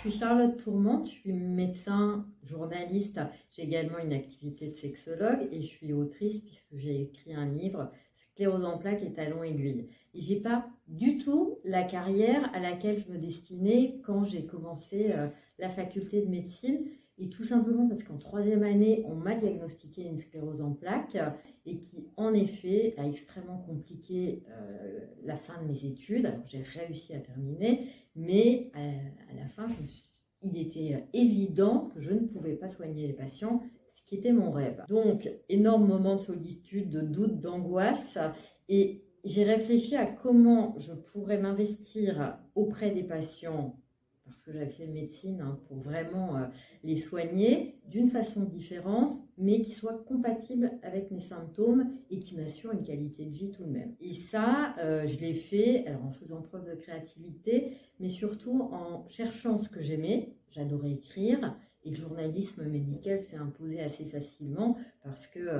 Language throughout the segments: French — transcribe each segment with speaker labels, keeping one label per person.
Speaker 1: suis Charlotte Tourmente, je suis médecin, journaliste. J'ai également une activité de sexologue et je suis autrice puisque j'ai écrit un livre, Sclérose en plaques et talons aiguilles. Et j'ai pas du tout la carrière à laquelle je me destinais quand j'ai commencé la faculté de médecine. Et tout simplement parce qu'en troisième année, on m'a diagnostiqué une sclérose en plaques et qui, en effet, a extrêmement compliqué la fin de mes études. Alors, j'ai réussi à terminer, mais à la fin, il était évident que je ne pouvais pas soigner les patients, ce qui était mon rêve. Donc, énorme moment de solitude, de doute, d'angoisse. Et j'ai réfléchi à comment je pourrais m'investir auprès des patients, parce que j'avais fait médecine pour vraiment les soigner d'une façon différente, mais qui soit compatible avec mes symptômes et qui m'assure une qualité de vie tout de même. Et ça, je l'ai fait alors en faisant preuve de créativité, mais surtout en cherchant ce que j'aimais. J'adorais écrire et le journalisme médical s'est imposé assez facilement parce que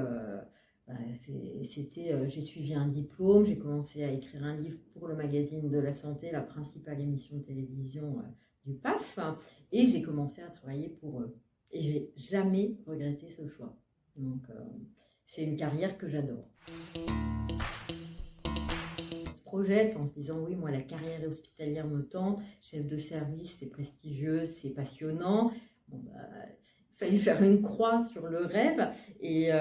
Speaker 1: j'ai suivi un diplôme, j'ai commencé à écrire un livre pour le magazine de la santé, la principale émission de télévision du PAF, et j'ai commencé à travailler pour eux. Et j'ai jamais regretté ce choix. Donc, c'est une carrière que j'adore. On se projette en se disant, oui, moi, la carrière hospitalière me tente, chef de service, c'est prestigieux, c'est passionnant. Bon, il a fallu faire une croix sur le rêve. Et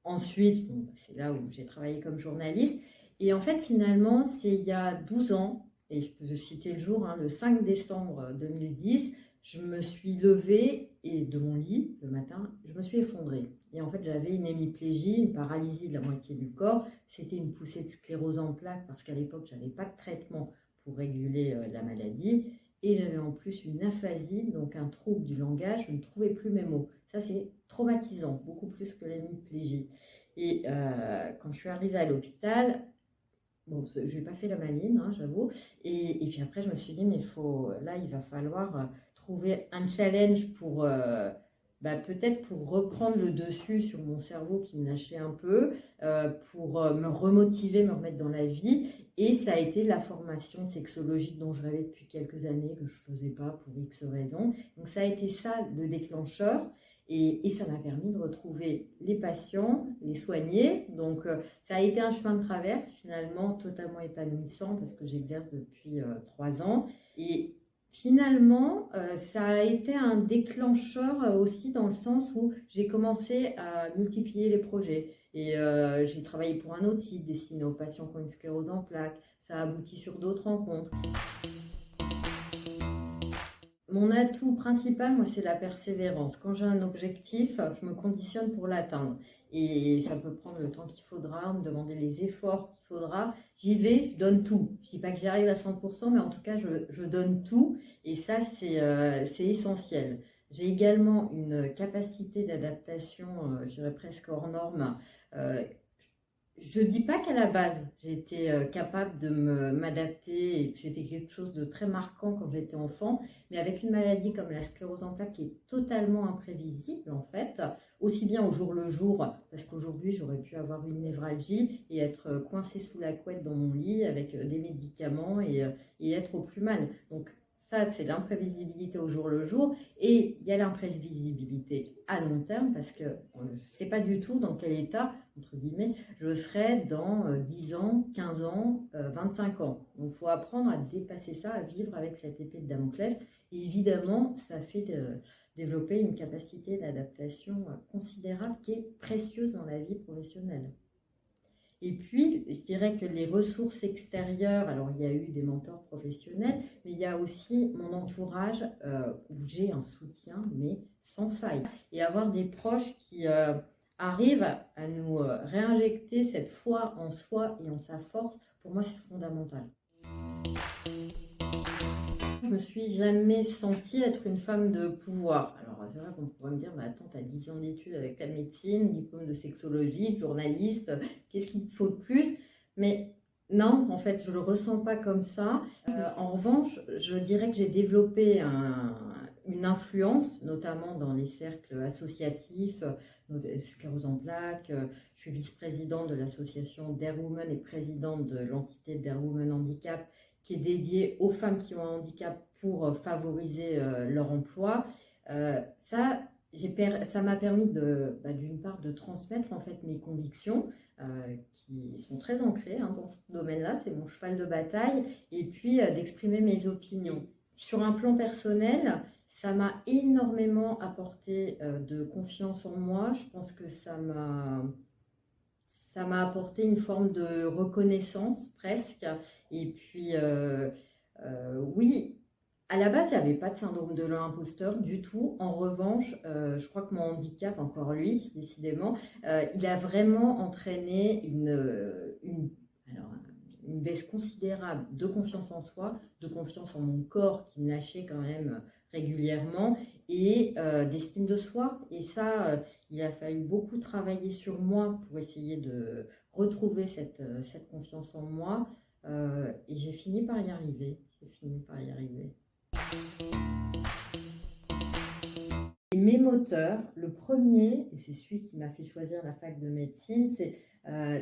Speaker 1: ensuite, c'est là où j'ai travaillé comme journaliste. Et en fait, finalement, c'est il y a 12 ans, et je peux citer le jour, le 5 décembre 2010, je me suis levée et de mon lit le matin, je me suis effondrée. Et en fait, j'avais une hémiplégie, une paralysie de la moitié du corps. C'était une poussée de sclérose en plaques parce qu'à l'époque, je n'avais pas de traitement pour réguler la maladie. Et j'avais en plus une aphasie, donc un trouble du langage, je ne trouvais plus mes mots. Ça, c'est traumatisant, beaucoup plus que l'hémiplégie. Et quand je suis arrivée à l'hôpital, bon, je n'ai pas fait la maline, j'avoue. Et puis après, je me suis dit, mais là, il va falloir trouver un challenge pour peut-être pour reprendre le dessus sur mon cerveau qui me lâchait un peu, pour me remotiver, me remettre dans la vie. Et ça a été la formation sexologique dont je rêvais depuis quelques années, que je ne faisais pas pour X raisons. Donc ça a été ça le déclencheur. Et ça m'a permis de retrouver les patients, les soigner. Donc, ça a été un chemin de traverse, finalement, totalement épanouissant parce que j'exerce depuis 3 ans. Et finalement, ça a été un déclencheur aussi dans le sens où j'ai commencé à multiplier les projets. Et j'ai travaillé pour un autre site destiné aux patients qui ont une sclérose en plaques. Ça a abouti sur d'autres rencontres. Mon atout principal, moi, c'est la persévérance. Quand j'ai un objectif, je me conditionne pour l'atteindre. Et ça peut prendre le temps qu'il faudra, me demander les efforts qu'il faudra. J'y vais, je donne tout. Je ne dis pas que j'y arrive à 100%, mais en tout cas, je donne tout. Et ça, c'est essentiel. J'ai également une capacité d'adaptation, je dirais presque hors norme. Je ne dis pas qu'à la base, j'ai été capable de m'adapter et que c'était quelque chose de très marquant quand j'étais enfant, mais avec une maladie comme la sclérose en plaques qui est totalement imprévisible en fait, aussi bien au jour le jour, parce qu'aujourd'hui j'aurais pu avoir une névralgie et être coincée sous la couette dans mon lit avec des médicaments et être au plus mal. Donc ça, c'est l'imprévisibilité au jour le jour. Et il y a l'imprévisibilité à long terme parce que je ne sais pas du tout dans quel état, entre guillemets, je serai dans 10 ans, 15 ans, 25 ans. Donc il faut apprendre à dépasser ça, à vivre avec cette épée de Damoclès. Et évidemment, ça fait développer une capacité d'adaptation considérable qui est précieuse dans la vie professionnelle. Et puis, je dirais que les ressources extérieures, alors il y a eu des mentors professionnels, mais il y a aussi mon entourage où j'ai un soutien, mais sans faille. Et avoir des proches qui arrivent à nous réinjecter cette foi en soi et en sa force, pour moi, c'est fondamental. Je me suis jamais sentie être une femme de pouvoir. Alors, c'est vrai qu'on pourrait me dire, mais attends, tu as 10 ans d'études avec la médecine, diplôme de sexologie, journaliste, qu'est-ce qu'il te faut de plus? Mais non, en fait, je ne le ressens pas comme ça. En revanche, je dirais que j'ai développé une influence, notamment dans les cercles associatifs, sclérose en plaques. Je suis vice-présidente de l'association Dare Women et présidente de l'entité Dare Women Handicap, qui est dédiée aux femmes qui ont un handicap pour favoriser leur emploi. Ça m'a permis d'une part de transmettre en fait mes convictions qui sont très ancrées dans ce domaine-là, c'est mon cheval de bataille, et puis d'exprimer mes opinions. Sur un plan personnel, ça m'a énormément apporté de confiance en moi. Je pense que ça m'a apporté une forme de reconnaissance presque. Et puis, oui, à la base, j'avais pas de syndrome de l'imposteur du tout. En revanche, je crois que mon handicap, encore lui, décidément, il a vraiment entraîné une baisse considérable de confiance en soi, de confiance en mon corps qui me lâchait quand même régulièrement et d'estime de soi. Et ça, il a fallu beaucoup travailler sur moi pour essayer de retrouver cette confiance en moi. Et j'ai fini par y arriver. Et mes moteurs, le premier, et c'est celui qui m'a fait choisir la fac de médecine, c'est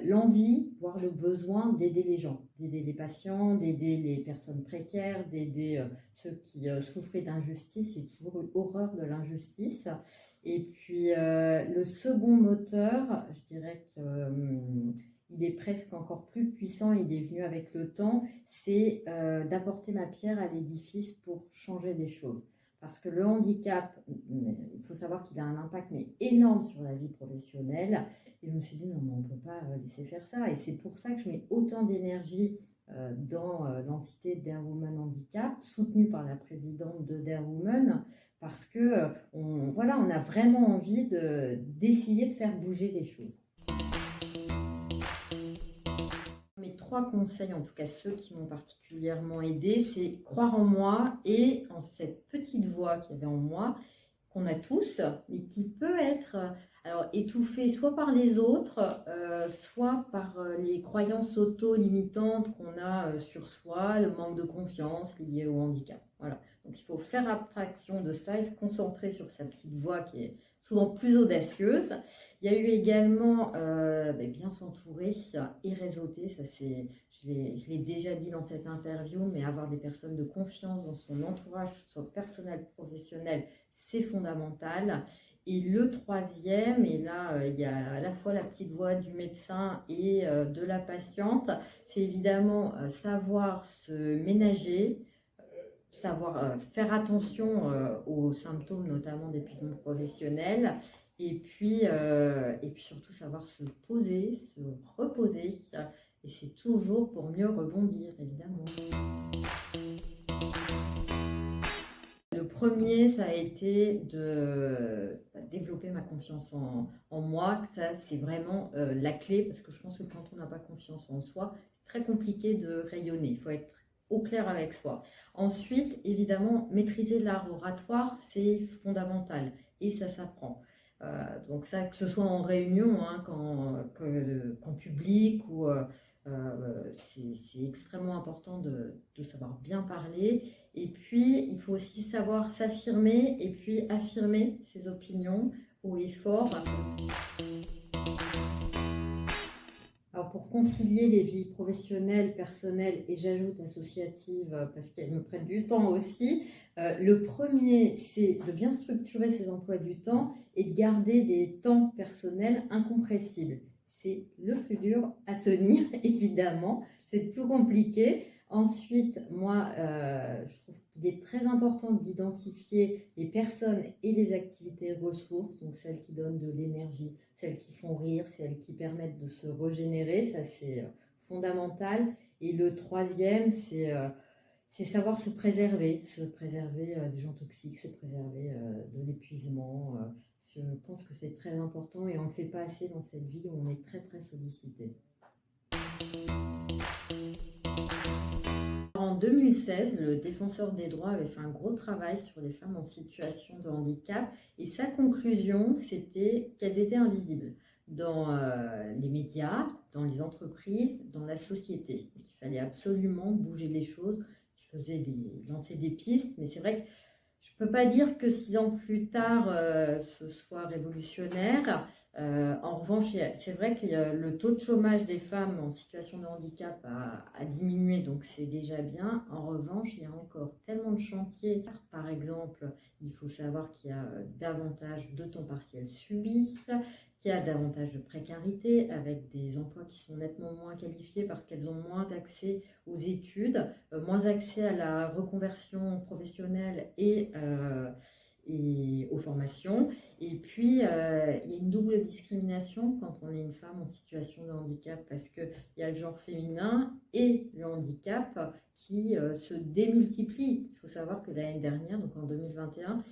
Speaker 1: l'envie, voire le besoin d'aider les gens, d'aider les patients, d'aider les personnes précaires, d'aider ceux qui souffraient d'injustice. J'ai toujours eu horreur de l'injustice. Et puis le second moteur, je dirais qu'il est presque encore plus puissant, il est venu avec le temps, c'est d'apporter ma pierre à l'édifice pour changer des choses. Parce que le handicap, il faut savoir qu'il a un impact énorme sur la vie professionnelle. Et je me suis dit, non, mais on ne peut pas laisser faire ça. Et c'est pour ça que je mets autant d'énergie dans l'entité Dare Women Handicap, soutenue par la présidente de Dare Women, parce qu'on a vraiment envie d'essayer de faire bouger les choses. Mes 3 conseils, en tout cas ceux qui m'ont particulièrement aidée, c'est croire en moi et en cette petite voix qu'il y avait en moi, qu'on a tous, mais qui peut être étouffée soit par les autres, soit par les croyances auto-limitantes qu'on a sur soi, le manque de confiance lié au handicap. Voilà. Donc il faut faire abstraction de ça et se concentrer sur sa petite voix qui est souvent plus audacieuse. Il y a eu également bien s'entourer et réseauter, je l'ai déjà dit dans cette interview, mais avoir des personnes de confiance dans son entourage, soit personnel, professionnel, c'est fondamental. Et le troisième, et là il y a à la fois la petite voix du médecin et de la patiente, c'est évidemment savoir se ménager, savoir faire attention aux symptômes, notamment d'épuisement professionnel, et puis surtout savoir se poser, se reposer, et c'est toujours pour mieux rebondir, évidemment. Le premier, ça a été de développer ma confiance en moi. Ça, c'est vraiment la clé, parce que je pense que quand on n'a pas confiance en soi, c'est très compliqué de rayonner. Il faut être au clair avec soi. Ensuite, évidemment, maîtriser l'art oratoire, c'est fondamental et ça s'apprend. Donc ça, que ce soit en réunion, qu'en public, ou c'est extrêmement important de savoir bien parler. Et puis, il faut aussi savoir s'affirmer et puis affirmer ses opinions haut et fort. Alors pour concilier les vies professionnelles, personnelles et j'ajoute associatives parce qu'elles me prennent du temps aussi, le premier c'est de bien structurer ses emplois du temps et de garder des temps personnels incompressibles. C'est le plus dur à tenir évidemment, c'est le plus compliqué. Ensuite, moi, je trouve qu'il est très important d'identifier les personnes et les activités ressources, donc celles qui donnent de l'énergie, celles qui font rire, celles qui permettent de se régénérer, ça c'est fondamental. Et le troisième, c'est savoir se préserver des gens toxiques, se préserver de l'épuisement. Je pense que c'est très important et on ne le fait pas assez dans cette vie où on est très très sollicité. En 2016, le défenseur des droits avait fait un gros travail sur les femmes en situation de handicap et sa conclusion, c'était qu'elles étaient invisibles dans les médias, dans les entreprises, dans la société. Il fallait absolument bouger les choses. Je lançais des pistes, mais c'est vrai que je ne peux pas dire que 6 ans plus tard, ce soit révolutionnaire. En revanche, c'est vrai que le taux de chômage des femmes en situation de handicap a diminué, donc c'est déjà bien. En revanche, il y a encore tellement de chantiers. Par exemple, il faut savoir qu'il y a davantage de temps partiel subis, qu'il y a davantage de précarité, avec des emplois qui sont nettement moins qualifiés parce qu'elles ont moins accès aux études, moins accès à la reconversion professionnelle et aux formations. Et puis, il y a une double discrimination quand on est une femme en situation de handicap, parce qu'il y a le genre féminin et le handicap qui se démultiplient. Il faut savoir que l'année dernière, donc en 2021,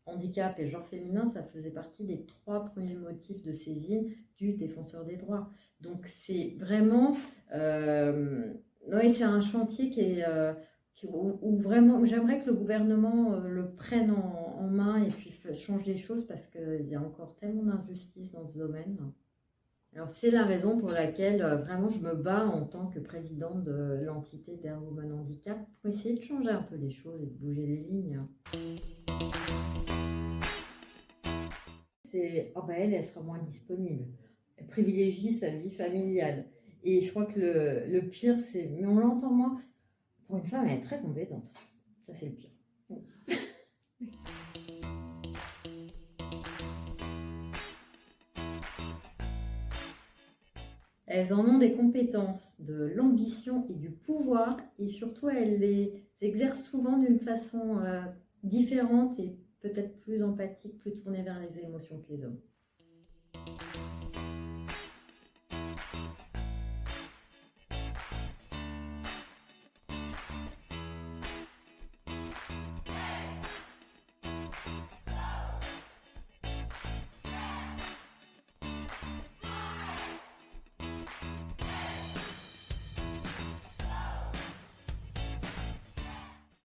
Speaker 1: handicap et genre féminin, ça faisait partie des 3 premiers motifs de saisine du défenseur des droits. Donc c'est vraiment... c'est un chantier où vraiment j'aimerais que le gouvernement le prenne en main et puis change les choses, parce qu'il y a encore tellement d'injustices dans ce domaine. Alors c'est la raison pour laquelle vraiment je me bats en tant que présidente de l'entité d'Air Women Handicap pour essayer de changer un peu les choses et de bouger les lignes. Elle sera moins disponible. Elle privilégie sa vie familiale. Et je crois que le pire, c'est... Mais on l'entend moins. Pour une femme, elle est très compétente. Ça, c'est le pire. Elles en ont des compétences, de l'ambition et du pouvoir. Et surtout, elles les exercent souvent d'une façon différente et peut-être plus empathique, plus tournée vers les émotions que les hommes.